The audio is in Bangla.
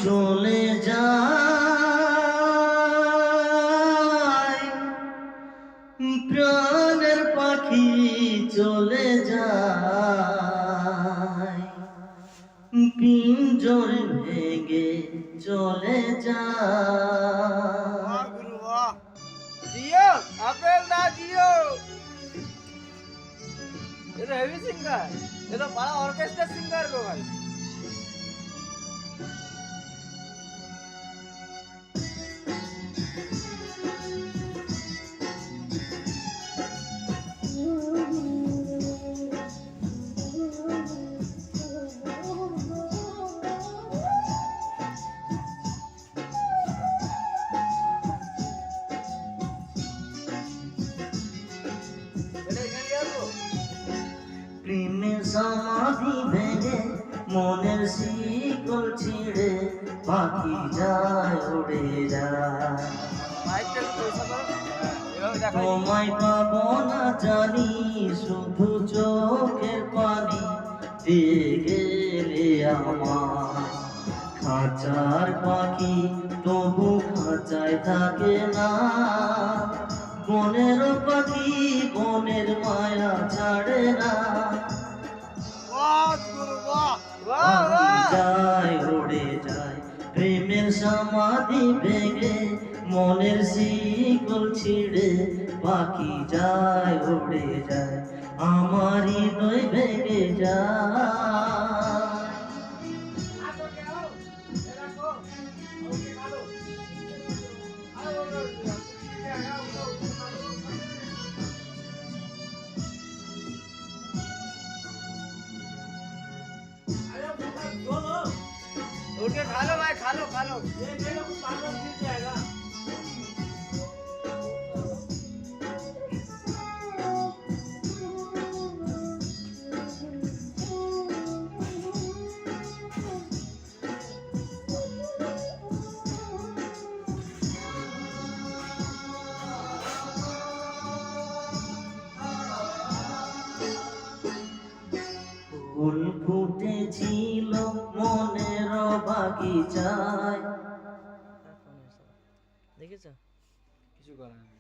চলে যায় প্রাণের পাখি চলে যায় পিঞ্জর ভেঙে চলে যায়। जियो अपेल ना जियो ये तो हेवी सिंगर ये तो बड़ा ऑर्केस्ट्रा सिंगर को भाई প্রেমের সমাধি ভেঙে মনের শিকল ছিঁড়ে পাখি যায় উড়ে যায়। তোমায় পাবো না জানি শুধু চোখের পানি দিয়ে গেলে আমার খাঁচার পাখি তবু খাঁচায় থাকে না। বনের পাখি বনের মায়া ছাড়ে না যায় উড়ে যায় প্রেমের সমাধি ভেঙে মনের শিকল ছিঁড়ে পাখি যায় উড়ে যায় আমার হৃদয় ভেঙে যায়। उठ के खा लो भाई खा लो ফুল ফুটেছিল মনের বাগিচায় দেখেছ কিছু করার নেই।